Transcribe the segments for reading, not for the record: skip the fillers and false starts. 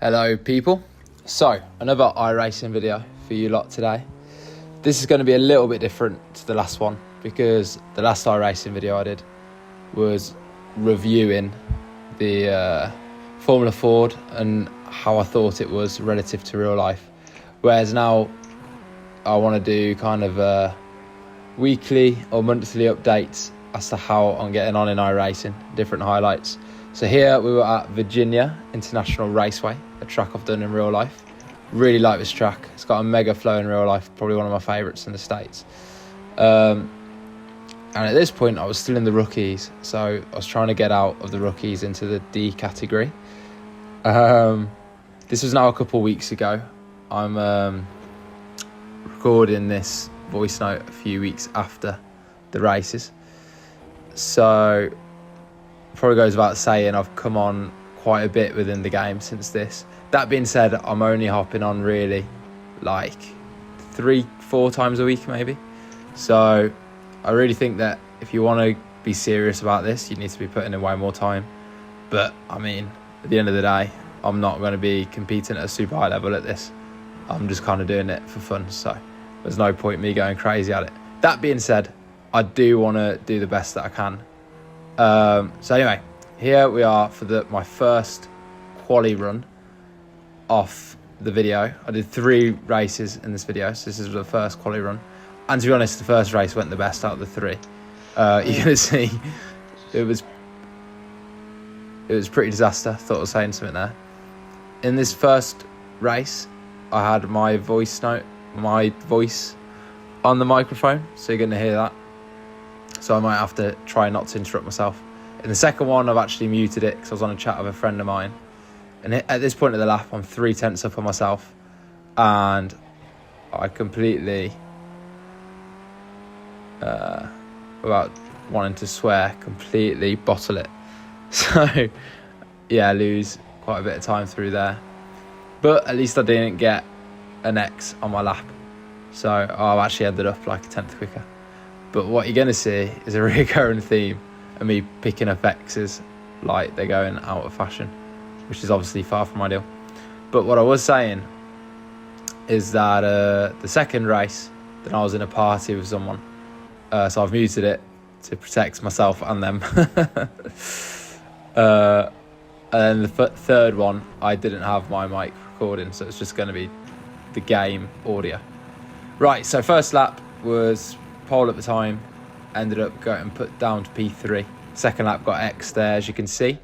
Hello people, so another iRacing video for you lot today. This is going to be a little bit different to the last one because the last iRacing video I did was reviewing the Formula Ford and how I thought it was relative to real life, whereas now I want to do kind of weekly or monthly updates as to how I'm getting on in iRacing, different highlights. So here we were at Virginia International Raceway, a track I've done in real life. Really like this track. It's got a mega flow in real life, probably one of my favourites in the States. And at this point I was still in the rookies, so I was trying to get out of the rookies into the D category. This was now a couple of weeks ago. I'm recording this voice note a few weeks after the races. So probably goes without saying I've come on quite a bit within the game since this. That being said, I'm only hopping on really like 3-4 times a week maybe. So I really think that if you want to be serious about this, you need to be putting in way more time. But I mean, at the end of the day, I'm not going to be competing at a super high level at this. I'm just kind of doing it for fun, so there's no point me going crazy at it. That being said, I do want to do the best that I can. So anyway, here we are for my first quali run off the video. I did 3 races in this video, so this is the first quali run. And to be honest, the first race went the best out of the 3. You're gonna see it was pretty disaster. Thought I was saying something there. In this first race, I had my voice on the microphone, so you're gonna hear that. So I might have to try not to interrupt myself. In the second one, I've actually muted it because I was on a chat with a friend of mine. And at this point of the lap, I'm 3 tenths up on myself. And I completely, without wanting to swear, completely bottle it. So, yeah, I lose quite a bit of time through there. But at least I didn't get an X on my lap. So I've actually ended up like a tenth quicker. But what you're going to see is a recurring theme of me picking up X's like they're going out of fashion, which is obviously far from ideal. But what I was saying is that the second race, then I was in a party with someone. So I've muted it to protect myself and them. And then the third one, I didn't have my mic recording, so it's just going to be the game audio. Right, so first lap was pole at the time, ended up getting put down to P3. Second lap got X there, as you can see.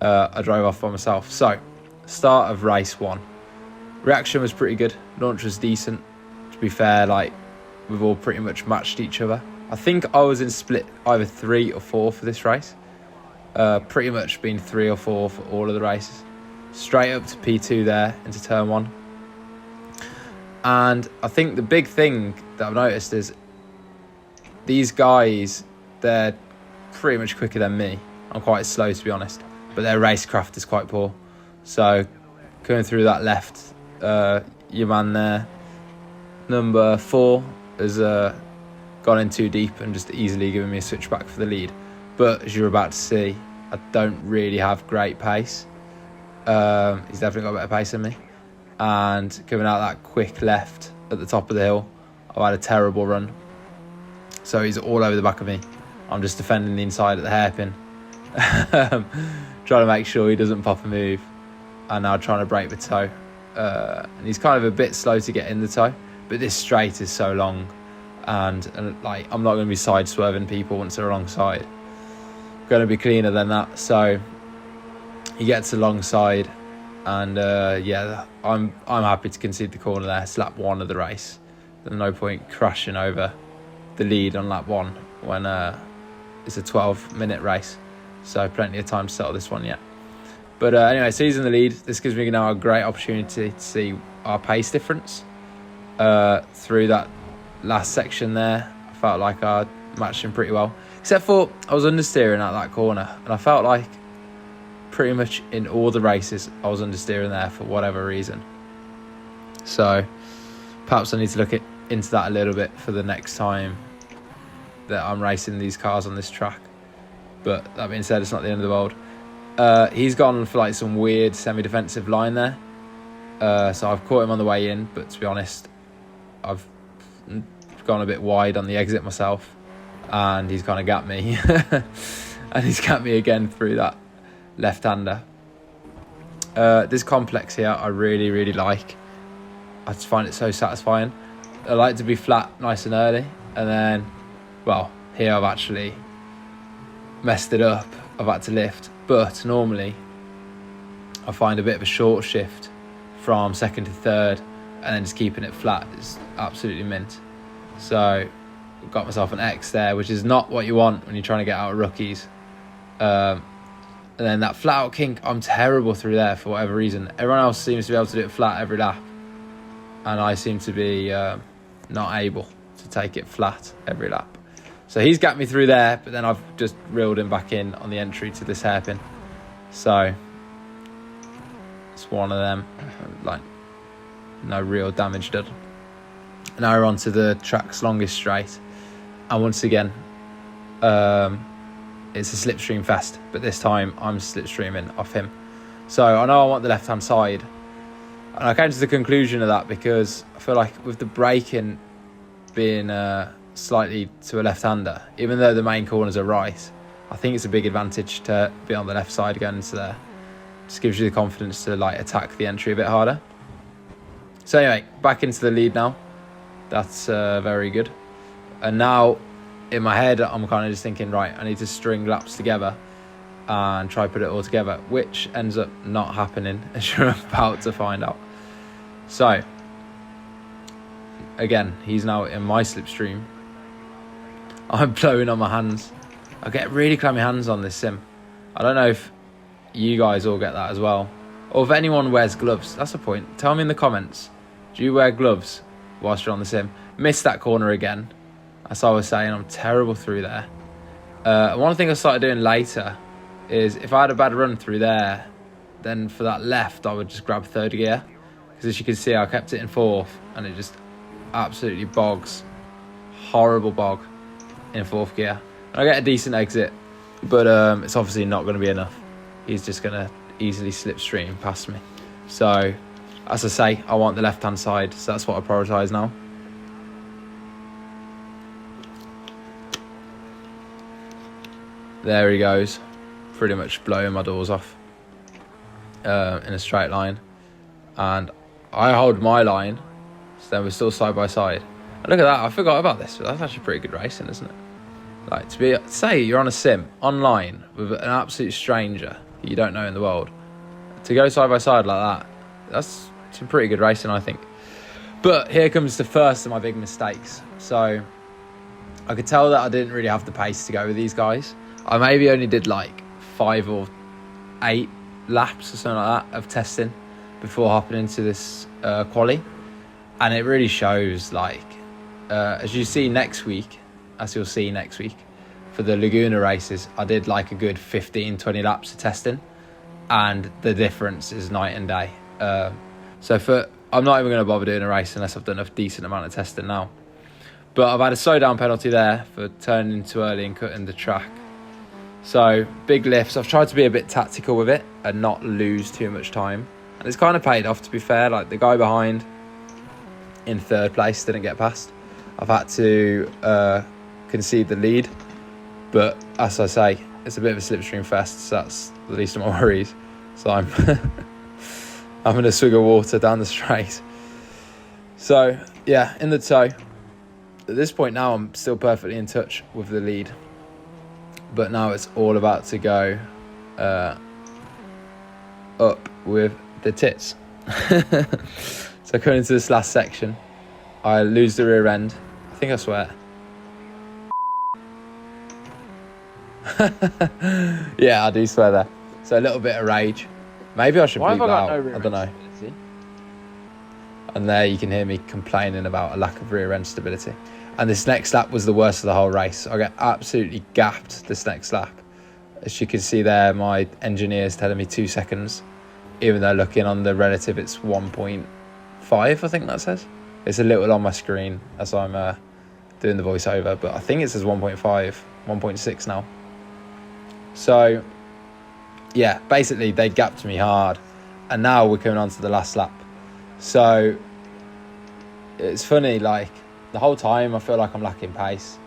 I drove off by myself. So, start of race 1. Reaction was pretty good. Launch was decent. To be fair, like, we've all pretty much matched each other. I think I was in split either 3 or 4 for this race. Pretty much been 3 or 4 for all of the races. Straight up to P2 there, into turn 1. And I think the big thing that I've noticed is these guys, they're pretty much quicker than me. I'm quite slow, to be honest, but their racecraft is quite poor. So coming through that left, your man there, number 4, has gone in too deep and just easily given me a switchback for the lead. But as you're about to see, I don't really have great pace. He's definitely got better pace than me. And coming out that quick left at the top of the hill, I've had a terrible run. So he's all over the back of me. I'm just defending the inside at the hairpin. Trying to make sure he doesn't pop a move. And now trying to break the toe. And he's kind of a bit slow to get in the toe. But this straight is so long. And like, I'm not going to be side swerving people once they're alongside. Going to be cleaner than that. So he gets alongside. And yeah, I'm happy to concede the corner there. It's lap 1 of the race. There's no point crashing over the lead on lap 1 when it's a 12-minute race, so plenty of time to settle this one yet. But anyway, so he's in the lead. This gives me now a great opportunity to see our pace difference through that last section there. I felt like I matched him pretty well, except for I was understeering at that corner, and I felt like pretty much in all the races I was understeering there for whatever reason. So perhaps I need to look into that a little bit for the next time that I'm racing these cars on this track. But that being said, it's not the end of the world. He's gone for like some weird semi-defensive line there. So I've caught him on the way in, but to be honest, I've gone a bit wide on the exit myself, and he's kind of got me. And he's got me again through that left-hander. This complex here I really, really like. I just find it so satisfying. I like to be flat nice and early, and then, well, here I've actually messed it up. I've had to lift, but normally I find a bit of a short shift from second to third, and then just keeping it flat is absolutely mint. So got myself an X there, which is not what you want when you're trying to get out of rookies. And then that flat out kink, I'm terrible through there for whatever reason. Everyone else seems to be able to do it flat every lap, and I seem to be not able to take it flat every lap. So he's got me through there, but then I've just reeled him back in on the entry to this hairpin. So it's one of them, like, no real damage done. Now we're on to the track's longest straight, and once again it's a slipstream fest, but this time I'm slipstreaming off him. So I know I want the left hand side, and I came to the conclusion of that because I feel like with the braking being slightly to a left hander, even though the main corners are right, I think it's a big advantage to be on the left side going into there. Just gives you the confidence to like attack the entry a bit harder. So anyway, back into the lead now. That's very good. And now in my head I'm kind of just thinking, right, I need to string laps together and try put it all together, which ends up not happening, as you're about to find out. So again, he's now in my slipstream. I'm blowing on my hands. I get really clammy hands on this sim. I don't know if you guys all get that as well, or if anyone wears gloves. That's the point. Tell me in the comments, do you wear gloves whilst you're on the sim? Missed that corner again. As I was saying, I'm terrible through there. One thing I started doing later is if I had a bad run through there, then for that left I would just grab third gear, because as you can see I kept it in fourth and it just absolutely bogs. Horrible bog in fourth gear. And I get a decent exit, but it's obviously not going to be enough. He's just going to easily slipstream past me. So as I say, I want the left hand side, so that's what I prioritise now. There he goes, pretty much blowing my doors off in a straight line, and I hold my line, so then we're still side by side. And look at that, I forgot about this, but that's actually pretty good racing, isn't it? Like, say you're on a sim online with an absolute stranger you don't know in the world, to go side by side like that, that's some pretty good racing, I think. But here comes the first of my big mistakes. So I could tell that I didn't really have the pace to go with these guys. I maybe only did like 5 or 8 laps or something like that of testing before hopping into this quali, and it really shows. Like as you'll see next week for the Laguna races, I did like a good 15-20 laps of testing, and the difference is night and day. So I'm not even going to bother doing a race unless I've done a decent amount of testing now. But I've had a slowdown penalty there for turning in too early and cutting the track. So big lifts. I've tried to be a bit tactical with it and not lose too much time, and it's kind of paid off, to be fair. Like the guy behind in third place didn't get past. I've had to concede the lead, but as I say, it's a bit of a slipstream fest, so that's the least of my worries. So I'm having a swig of water down the straight. So yeah, in the tow. At this point now I'm still perfectly in touch with the lead, but now it's all about to go up with the tits. So coming into this last section, I lose the rear end. I think I swear. Yeah, I do swear there. So a little bit of rage. Maybe I should bleep that out. I don't know. And there you can hear me complaining about a lack of rear end stability. And this next lap was the worst of the whole race. I get absolutely gapped this next lap. As you can see there, my engineer's telling me 2 seconds, even though looking on the relative it's 1.5, I think that says. It's a little on my screen as I'm doing the voiceover, but I think it says 1.5, 1.6 now. So yeah, basically they gapped me hard, and now we're coming on to the last lap. So it's funny, like the whole time I feel like I'm lacking pace.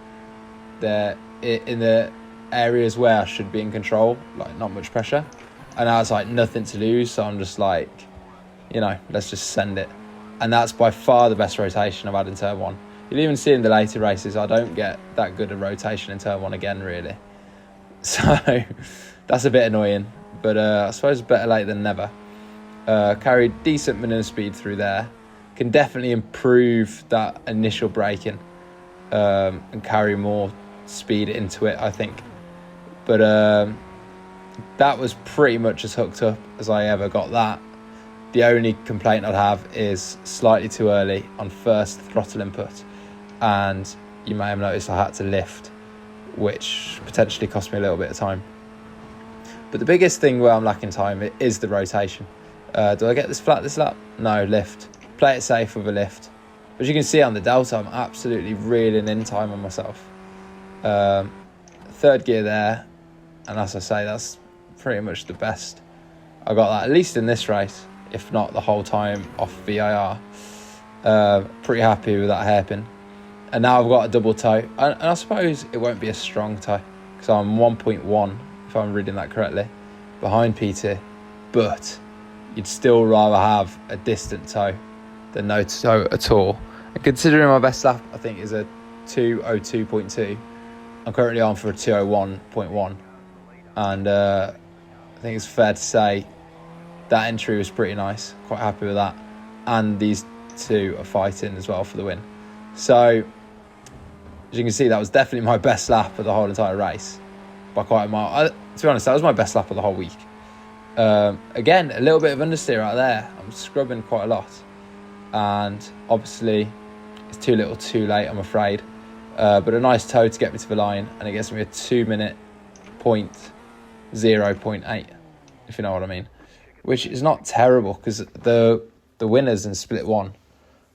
In the areas where I should be in control, like not much pressure, and now it's like nothing to lose, so I'm just like, let's just send it. And that's by far the best rotation I've had in turn one. You'll even see in the later races I don't get that good a rotation in turn one again, really. So that's a bit annoying, but I suppose better late than never. Carried decent minimum speed through there. Can definitely improve that initial braking and carry more speed into it, I think. But that was pretty much as hooked up as I ever got that. The only complaint I'd have is slightly too early on first throttle input, and you may have noticed I had to lift, which potentially cost me a little bit of time. But the biggest thing where I'm lacking time is the rotation. Do I get this flat this lap? No, lift. Play it safe with a lift. As you can see on the Delta, I'm absolutely reeling in time on myself. Third gear there, and as I say, that's pretty much the best I got that, at least in this race, if not the whole time off VIR. Pretty happy with that hairpin. And now I've got a double toe, and I suppose it won't be a strong toe, because I'm 1.1, if I'm reading that correctly, behind PT, but you'd still rather have a distant toe than no toe at all. And considering my best lap, I think, is a 2:02.2, I'm currently on for a 2:01.1, and I think it's fair to say that entry was pretty nice. Quite happy with that, and these two are fighting as well for the win. So as you can see, that was definitely my best lap of the whole entire race by quite a mile. To be honest, that was my best lap of the whole week. Again, a little bit of understeer out there. I'm scrubbing quite a lot, and obviously it's too little too late, I'm afraid, but a nice toe to get me to the line, and it gets me a 2 minute point 0.8, if you know what I mean, which is not terrible, because the winners in split one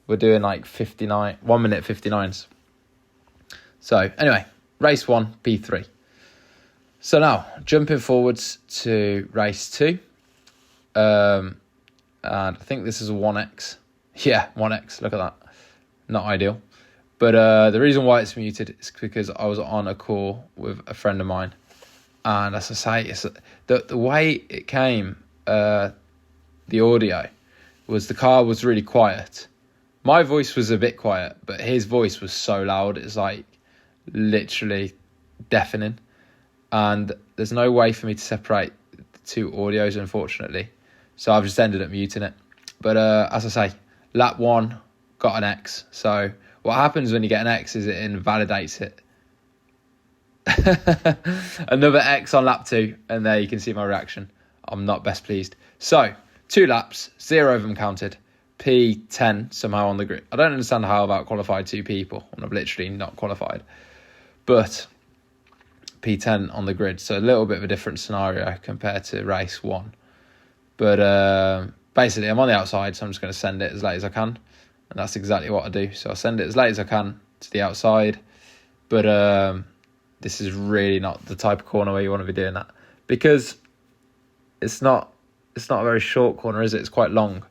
were doing like 1 minute 59s. So anyway, race 1, P3. So now, jumping forwards to race 2. And I think this is a 1X. Yeah, 1X, look at that. Not ideal. But the reason why it's muted is because I was on a call with a friend of mine. And as I say, the way it came, the audio, was the car was really quiet. My voice was a bit quiet, but his voice was so loud, it's like literally deafening. And there's no way for me to separate the two audios, unfortunately. So I've just ended up muting it. But as I say, lap 1 got an X. So what happens when you get an X is it invalidates it. Another X on lap 2, and there you can see my reaction. I'm not best pleased. So 2 laps, 0 of them counted. P10 somehow on the grid. I don't understand how I've out-qualified 2 people when I've literally not qualified. But P10 on the grid, so a little bit of a different scenario compared to race 1. But basically I'm on the outside, so I'm just going to send it as late as I can, and that's exactly what I do. So I send it as late as I can to the outside, but this is really not the type of corner where you want to be doing that, because it's not a very short corner, is it? It's quite long,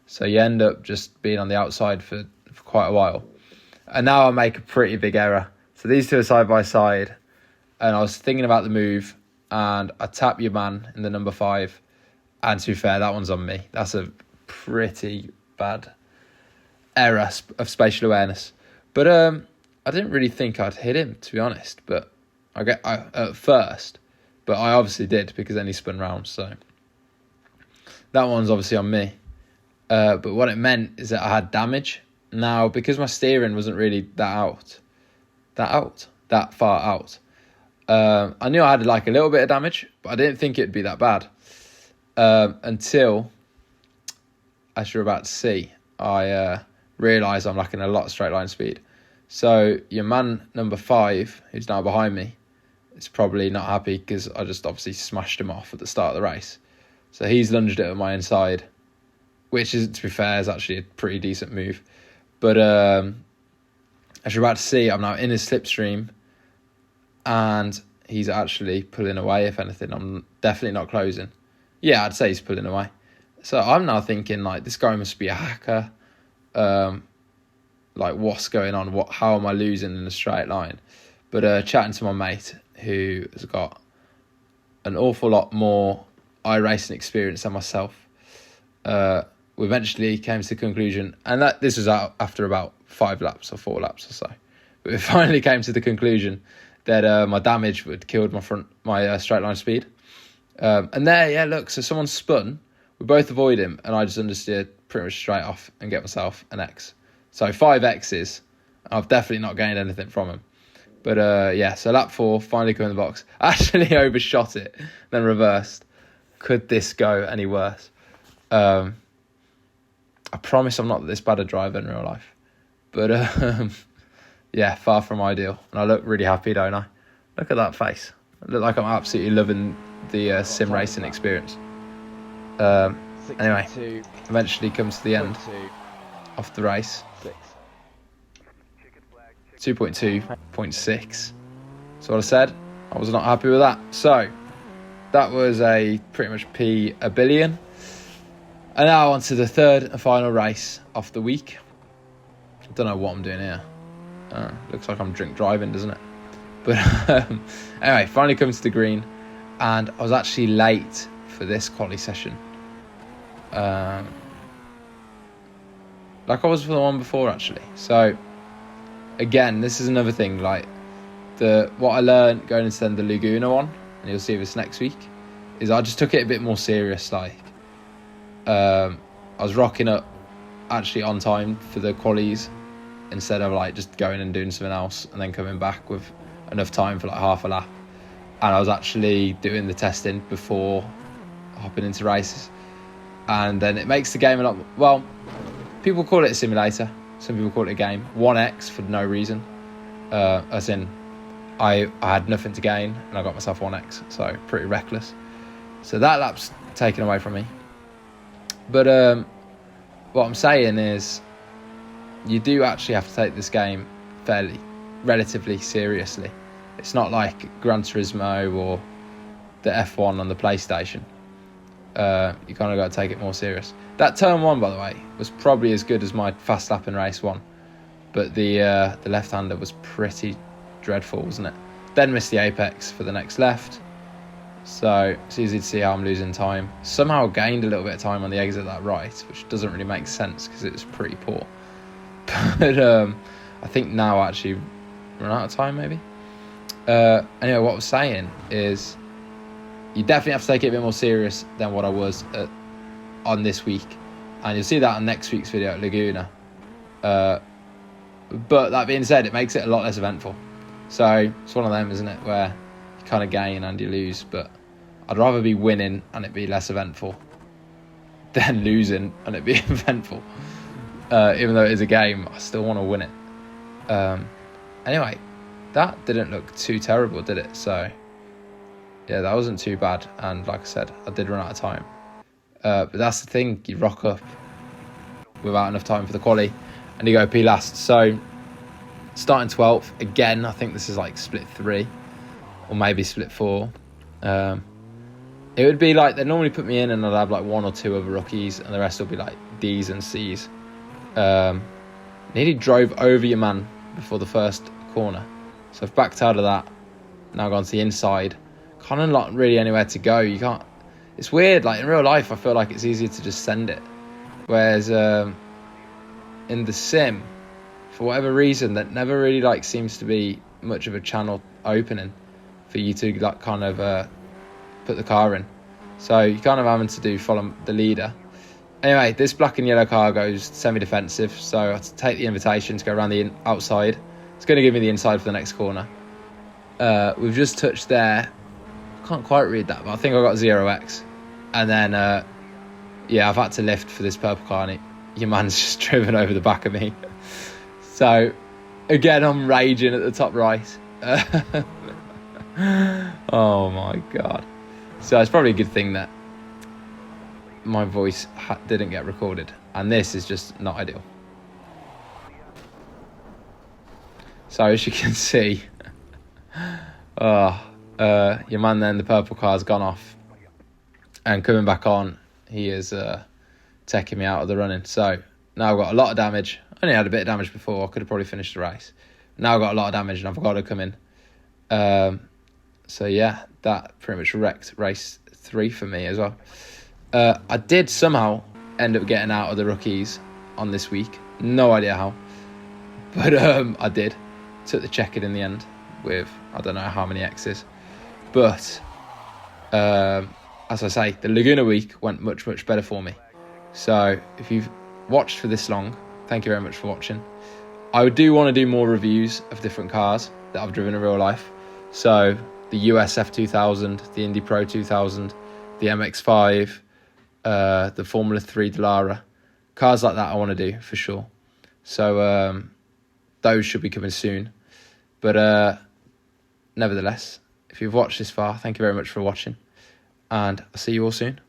so you end up just being on the outside for quite a while. And now I make a pretty big error. So these two are side by side, and I was thinking about the move, and I tap your man in the number 5, and to be fair, that one's on me. That's a pretty bad error of spatial awareness. But I didn't really think I'd hit him, to be honest, but I at first, but I obviously did, because then he spun round, so that one's obviously on me. But what it meant is that I had damage. Now, because my steering wasn't really that far out, I knew I had like a little bit of damage, but I didn't think it'd be that bad. Until, as you're about to see, I realised I'm lacking a lot of straight line speed. So your man number 5, who's now behind me, is probably not happy, because I just obviously smashed him off at the start of the race. So he's lunged it at my inside, which is, to be fair, is actually a pretty decent move. But as you're about to see, I'm now in his slipstream, and he's actually pulling away, if anything. I'm definitely not closing. Yeah, I'd say he's pulling away. So I'm now thinking, like, this guy must be a hacker. Like, what's going on? How am I losing in a straight line? But chatting to my mate, who has got an awful lot more iRacing experience than myself, we eventually came to the conclusion, and this was out after about 5 laps or 4 laps or so, but we finally came to the conclusion that my damage would killed my straight line speed. And there, yeah, look, so someone spun, we both avoid him, and I just understeered pretty much straight off and get myself an X. So 5 X's. I've definitely not gained anything from him. But yeah, so lap 4, finally come in the box. I actually overshot it, then reversed. Could this go any worse? I promise I'm not this bad a driver in real life. But yeah, far from ideal. And I look really happy, don't I? Look at that face. I look like I'm absolutely loving the sim racing experience. Anyway, eventually comes to the end of the race. 2.2.6. So what I said, I was not happy with that. So that was a pretty much a billion. And now on to the third and final race of the week. I don't know what I'm doing here. Looks like I'm drink driving, doesn't it? But anyway, finally comes to the green, and I was actually late for this quali session. Like I was for the one before, actually. So again, this is another thing, like what I learned going into the Laguna one, and you'll see this next week, is I just took it a bit more serious. Like I was rocking up actually on time for the qualies instead of like just going and doing something else and then coming back with enough time for like half a lap. And I was actually doing the testing before hopping into races, and then it makes the game a lot, well, people call it a simulator, some people call it a game. 1x for no reason, as in I had nothing to gain and I got myself 1x, so pretty reckless. So that lap's taken away from me. But what I'm saying is, you do actually have to take this game relatively seriously. It's not like Gran Turismo or the F1 on the PlayStation. You kind of got to take it more serious. That turn 1, by the way, was probably as good as my fast lap in race 1, but the left-hander was pretty dreadful, wasn't it? Then missed the apex for the next left, so it's easy to see how I'm losing time. Somehow gained a little bit of time on the exit of that right, which doesn't really make sense because it was pretty poor. But I think now I actually run out of time, maybe. Anyway, what I was saying is, you definitely have to take it a bit more serious than what I was on this week, and you'll see that on next week's video at Laguna. But that being said, it makes it a lot less eventful. So it's one of them, isn't it, where you kind of gain and you lose, but I'd rather be winning and it be less eventful than losing and it be eventful. Even though it is a game, I still want to win it. Anyway, that didn't look too terrible, did it? So yeah, that wasn't too bad, and like I said, I did run out of time. But that's the thing, you rock up without enough time for the quali and you go P last. So starting 12th, again, I think this is like split 3 or maybe split 4. It would be like, they normally put me in and I'd have like 1 or 2 other rookies and the rest will be like D's and C's. Nearly drove over your man before the first corner, so I've backed out of that, now gone to the inside. Kind of not really anywhere to go. You can't, it's weird, like in real life I feel like it's easier to just send it, whereas in the sim, for whatever reason, that never really like seems to be much of a channel opening for you to like kind of put the car in, so you kind of having to follow the leader. Anyway, this black and yellow car goes semi-defensive, so I have to take the invitation to go around the outside. It's going to give me the inside for the next corner. We've just touched there. Can't quite read that, but I think I got 0x. And then, yeah, I've had to lift for this purple car, and your man's just driven over the back of me. So, again, I'm raging at the top right. Oh, my God. So it's probably a good thing that my voice didn't get recorded, and this is just not ideal. So as you can see, your man then, the purple car's gone off. And coming back on, he is taking me out of the running. So now I've got a lot of damage. I only had a bit of damage before. I could have probably finished the race. Now I've got a lot of damage and I've got to come in. So yeah, that pretty much wrecked race 3 for me as well. I did somehow end up getting out of the rookies on this week. No idea how. But I did. Took the checkered in the end with I don't know how many X's. But as I say, the Laguna week went much, much better for me. So if you've watched for this long, thank you very much for watching. I do want to do more reviews of different cars that I've driven in real life. So the US F2000, the Indy Pro 2000, the MX-5, the Formula 3 Dallara. Cars like that I want to do for sure. So those should be coming soon. But nevertheless, if you've watched this far, thank you very much for watching. And I'll see you all soon.